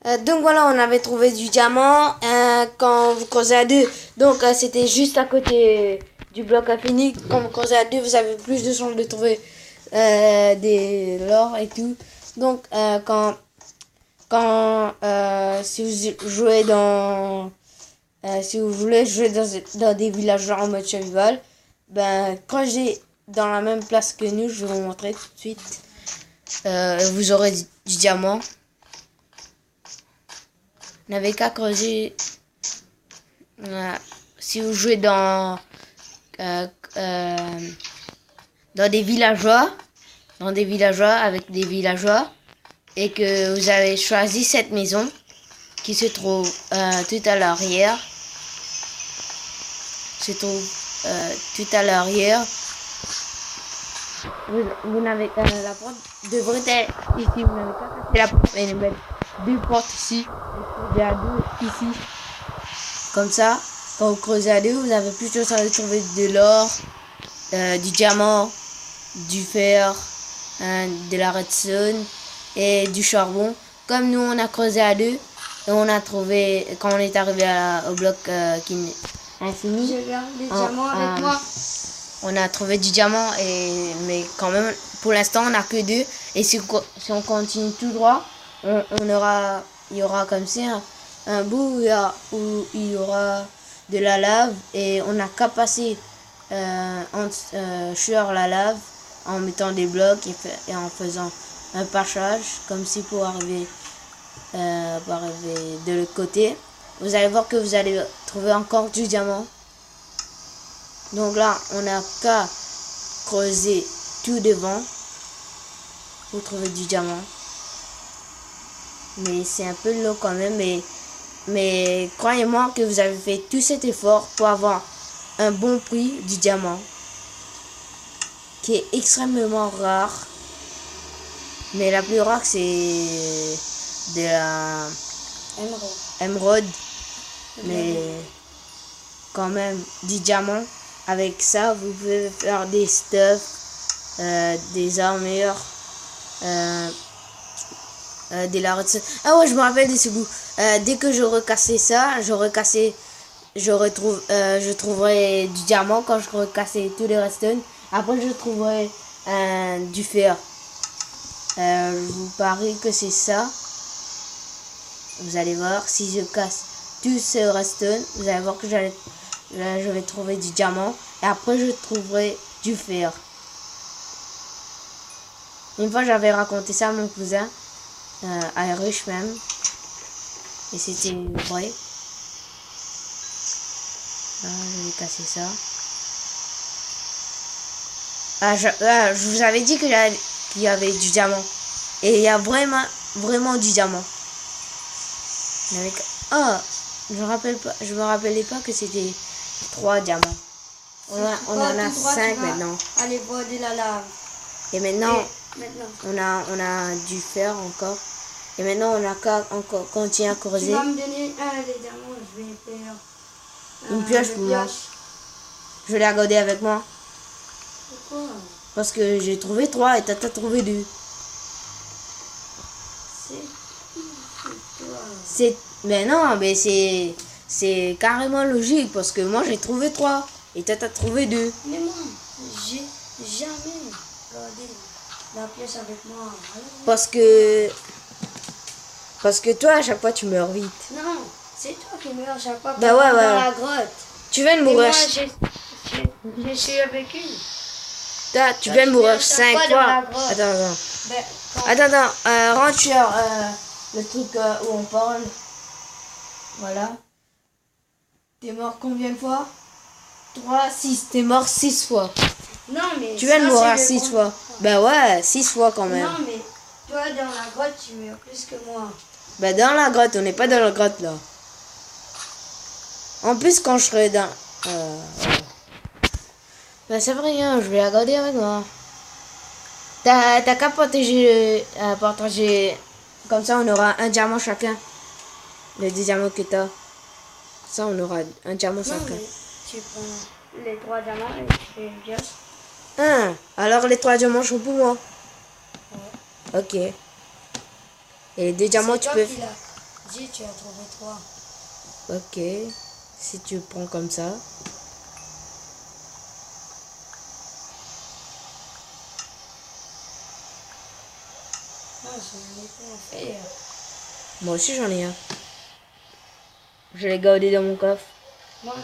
Donc voilà, on avait trouvé du diamant quand vous creusez à deux. Donc c'était juste à côté du bloc infini. Quand vous creusez à deux, vous avez plus de chances de trouver l'or et tout. Donc si vous jouez si vous voulez jouer dans des villages en mode survival, ben creusez dans la même place que nous. Je vais vous montrer tout de suite. Vous aurez du diamant. Vous n'avez qu'à creuser. Si vous jouez dans des villageois, avec des villageois, et que vous avez choisi cette maison qui se trouve tout à l'arrière, vous n'avez la porte devrait être ici. Vous n'avez qu'à casser la porte et mettre deux portes ici. Il y a deux ici. Comme ça, quand vous creusez à deux, vous avez plus de chances de trouver de l'or, du diamant, du fer, de la redstone et du charbon. Comme nous, on a creusé à deux et on a trouvé, quand on est arrivé au bloc qui est infini, je garde les diamants avec moi. On a trouvé du diamant, mais quand même, pour l'instant, on n'a que deux. Et si on continue tout droit, il y aura comme ça un bout où il y aura de la lave et on n'a qu'à passer sur la lave en mettant des blocs et en faisant un passage comme si pour arriver de l'autre côté. Vous allez voir que vous allez trouver encore du diamant. Donc là, on n'a qu'à creuser tout devant pour trouver du diamant. Mais c'est un peu long quand même. Mais croyez-moi que vous avez fait tout cet effort pour avoir un bon prix du diamant. Qui est extrêmement rare. Mais la plus rare, c'est de la émeraude. Mais quand même, du diamant. Avec ça, vous pouvez faire des stuffs, des armures, des redstone. Ah ouais, je me rappelle de ce goût. Dès que j'aurai cassé ça, je trouverai du diamant quand je cassé tous les redstone. Après, je trouverai du fer. Je vous parie que c'est ça. Vous allez voir, si je casse tous ces redstone, vous allez voir que je vais trouver du diamant et après je trouverai du fer. Une fois j'avais raconté ça à mon cousin, à Rush même, et c'était vrai. Ah, je vais casser ça. Je vous avais dit qu'il y avait du diamant et il y a vraiment du diamant. Je me rappelais pas que c'était 3 diamants. On en a 5 maintenant. Allez boire de la lave. Et maintenant, on a du fer encore. Et maintenant, on a qu'à continuer à creuser. Tu vas me donner des diamants, je vais faire une pioche pour moi. Je vais la garder avec moi. Pourquoi? Parce que j'ai trouvé 3 et t'as trouvé 2. Mais non, mais c'est carrément logique parce que moi j'ai trouvé 3 et t'as trouvé 2. Mais moi, j'ai jamais gardé la pièce avec moi. Parce que toi à chaque fois tu meurs vite. Non, c'est toi qui meurs à chaque fois. Bah ouais. Dans la grotte. Tu viens de mourir. Moi, je suis avec une. Tu viens de mourir 5 fois. Attends, rentre sur le truc où on parle. Voilà. T'es mort combien de fois? 3, 6. T'es mort 6 fois. Non, mais. Tu viens de mourir 6 fois. Bah ouais, 6 fois quand même. Non, mais toi, dans la grotte, tu meurs plus que moi. Bah dans la grotte, on n'est pas dans la grotte là. En plus, quand je serai dans. Bah ça veut rien, je vais la garder avec moi. T'as qu'à partager. Comme ça, on aura un diamant chacun. Les 2 diamants que t'as. Ça, on aura un diamant chacun. Tu prends les 3 diamants et tu fais une pioche. Alors les 3 diamants sont pour moi. Ouais. Ok. Et les 2 diamants, tu peux. J'ai, tu as trouvé 3. Ok. Si tu le prends comme ça. Moi, je n'ai pas à faire. Moi aussi j'en ai un. Je l'ai gardé dans mon coffre. Moi,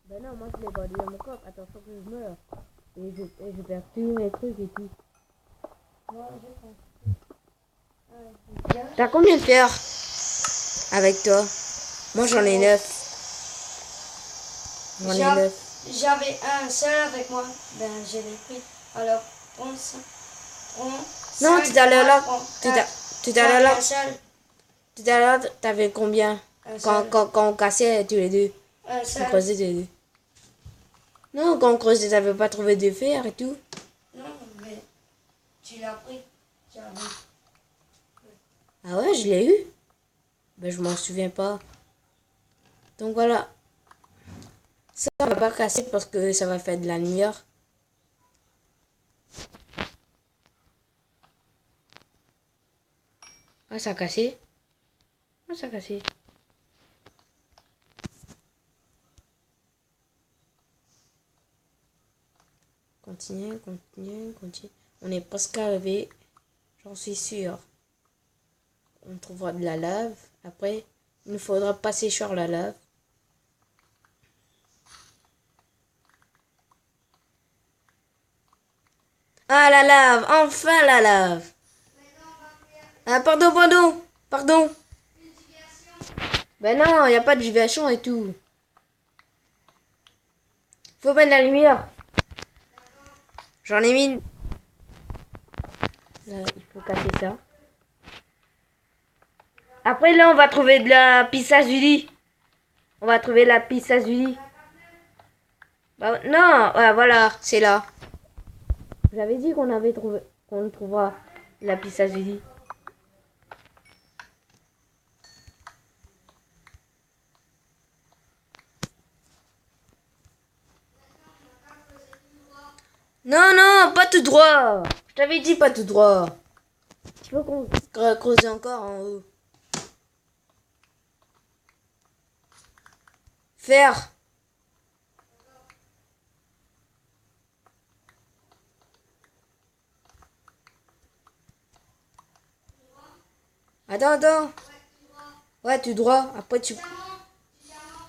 Ben non, moi je l'ai gardé dans mon coffre. Attends, faut que je meure. Et je perds tous mes trucs et tout. moi, je pense. T'as combien de pierres avec toi? Moi j'en ai 9. J'en ai 9. J'avais un seul avec moi. Ben, je l'ai pris. Alors, prends ça. Prends. Non, cinq, tout à l'heure là. prends Tout à quatre. l'heure là. Un seul. Tout à l'heure, t'avais combien? Un Quand, seul. quand on cassait tous les deux. Un On seul. creusait tous les deux. Non, quand on creusait, t'avais pas trouvé de fer et tout. Non, mais tu l'as pris. J'avais. Ah ouais, je l'ai eu. Ben je m'en souviens pas. Donc voilà. Ça, on va pas casser parce que ça va faire de la lumière. Ah, ça a cassé. Ah, ça a cassé. Continue, continue, continue. On est presque arrivé. J'en suis sûr. On trouvera de la lave. Après, il nous faudra passer sur la lave. Ah, la lave! Enfin la lave! Ah, pardon, pardon! Pardon! Ben non, il n'y a pas de diversion et tout. Faut mettre la lumière. J'en ai mis une. Là, il faut casser ça. Après, là, on va trouver de la pissazuli. On va trouver la pissazuli. Bah, non, ouais, voilà, c'est là. J'avais dit qu'on avait trouvé, qu'on trouvera la pissazuli. Non, non, pas tout droit. Je t'avais dit pas tout droit. Il faut qu'on creuse encore en haut. Faire. Attends, attends. Ouais, tout droit. Après, tu...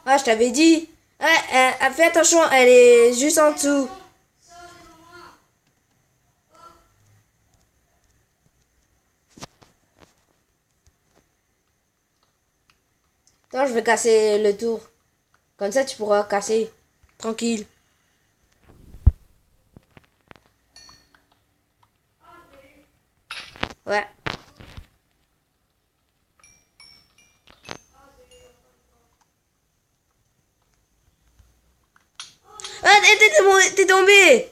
Ah, je t'avais dit. Ouais, fais attention, elle est juste en dessous. Attends, je vais casser le tour. Comme ça, tu pourras casser. Tranquille. Ouais. Ah, t'es tombé.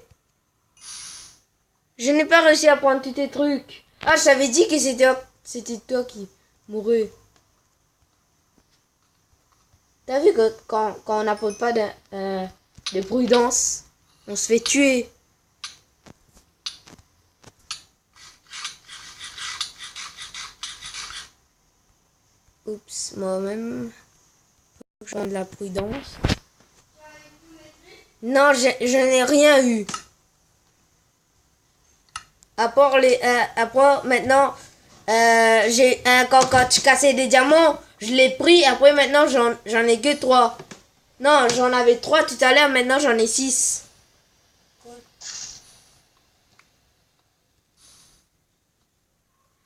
Je n'ai pas réussi à prendre tous tes trucs. Ah, je t'avais dit que c'était toi qui mourrais. T'as vu que quand on n'apporte pas de prudence, on se fait tuer. Oups, moi-même, faut que je prenne de la prudence. Non, je n'ai rien eu. À part maintenant, quand tu cassais des diamants, je l'ai pris. Après, maintenant, j'en ai que 3. Non, j'en avais 3 tout à l'heure. Maintenant, j'en ai 6.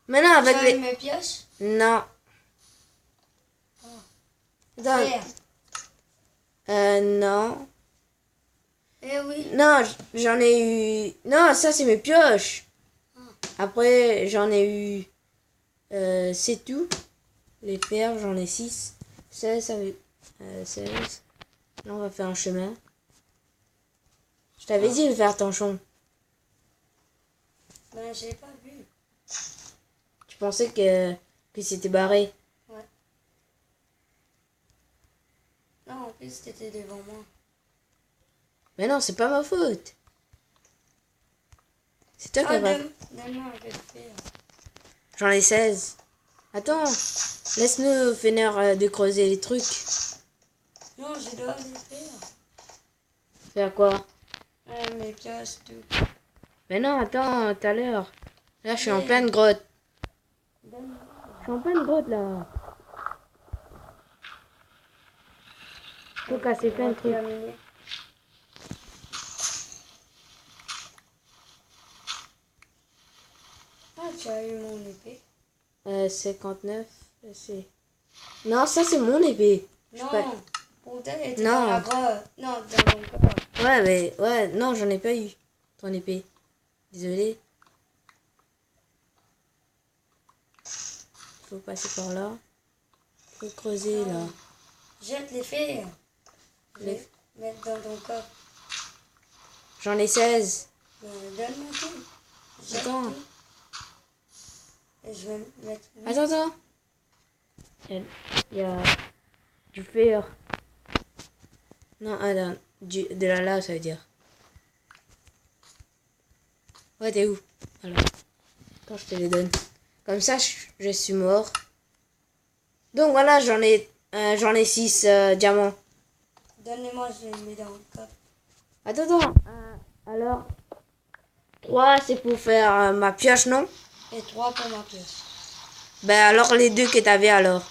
Maintenant, avec J'avais les... mes pièces. Non. Attends. Faire. Non. Eh oui. Non, j'en ai eu... Non, ça, c'est mes pioches. Après, j'en ai eu... c'est tout. Les pierres, j'en ai 6. 16, ça veut... 16. Là, on va faire un chemin. Je t'avais dit de faire ton champ. Ben, j'ai pas vu. Tu pensais que c'était barré. Ouais. Non, en plus, t'étais devant moi. Mais non, c'est pas ma faute. C'est toi qui as pas... Donne-moi un peu de fer. J'en ai 16. Attends, laisse-nous finir de creuser les trucs. Non, je dois les faire. Faire quoi? Mes pièces, tout. Mais non, attends, tout à l'heure. Là, je suis en Mais- pleine grotte. Donne-moi. Je suis en pleine grotte, là. Faut casser plein de trucs. Terminé. Ah, tu as eu mon épée. 59, c'est... Non, ça, c'est mon épée. Je Non, sais pas. peut-être était Non. dans la grotte. Non, dans mon corps. Ouais, mais... Ouais, non, j'en ai pas eu. Ton épée. Désolé. Faut passer par là. Faut creuser, là. Jette les fers. Je Les- vais mettre dans ton coffre. J'en ai 16. Donne-moi tout. Jette Attends. tout. Et je vais mettre... Attends. Il y a du fer. Non, attends. De la lave, ça veut dire. Ouais, t'es où? Alors. Quand je te les donne. Comme ça, je suis mort. Donc voilà, j'en ai 6 diamants. Donne-les-moi, je les mets dans le coffre. Attends. Alors, 3 c'est pour faire ma pioche, non? Et 3 pour ma pièce. Ben alors, les 2 que t'avais alors.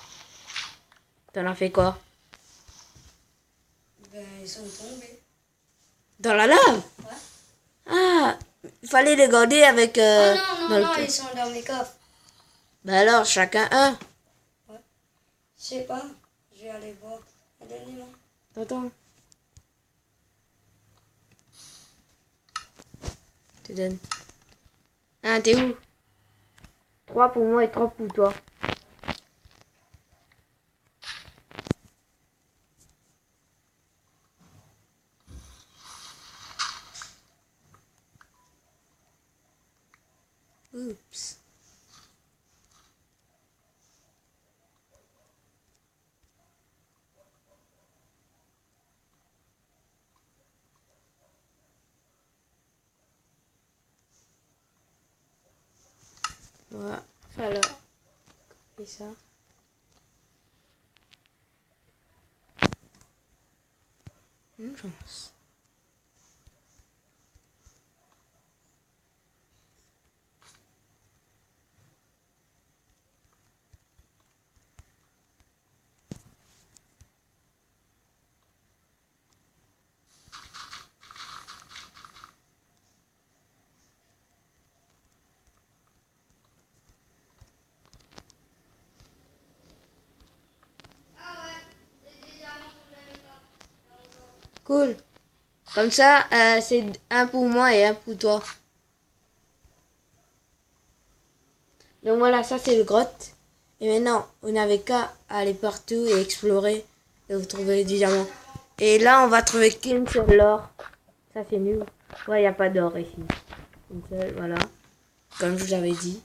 T'en as fait quoi? Ben, ils sont tombés. Dans la lave? Ouais. Ah, il fallait les garder avec... Ah dans le non, coffre. ils sont dans mes coffres. Ben alors, chacun un. Je sais pas, je vais aller voir. Donnez-moi. Attends. Je te donne. Ah, t'es où? 3 pour moi et 3 pour toi. Oups. Voilà. Alors. Et ça. Une chance. Cool. Comme ça, c'est un pour moi et un pour toi. Donc voilà, ça c'est le grotte. Et maintenant, vous n'avez qu'à aller partout et explorer et vous trouverez du diamant. Et là, on va trouver qu'une seule or. Ça c'est nul. Ouais, il n'y a pas d'or ici. Une seule, voilà. Comme je vous avais dit.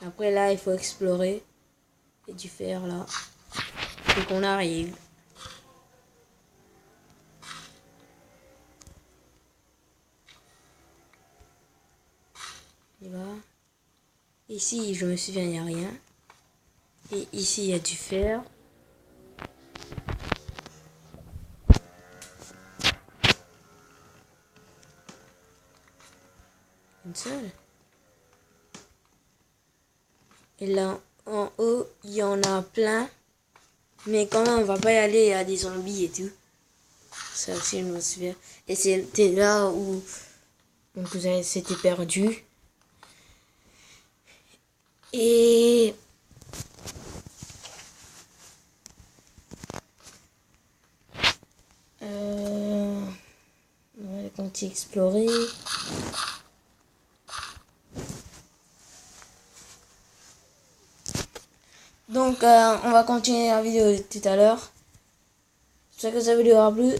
Après là, il faut explorer. Et du fer là. Et qu'on arrive. Et là. Ici, je me souviens, il n'y a rien. Et ici, il y a du fer. Une seule. Et là, en haut, il y en a plein. Mais quand même, on va pas y aller, il y a des zombies et tout. Ça aussi, je me souviens. Et c'était là où mon cousin s'était perdu. Et... on va continuer à explorer. Donc, on va continuer la vidéo tout à l'heure. J'espère que cette vidéo aura plu.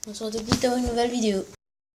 On se retrouve plus tard pour une nouvelle vidéo.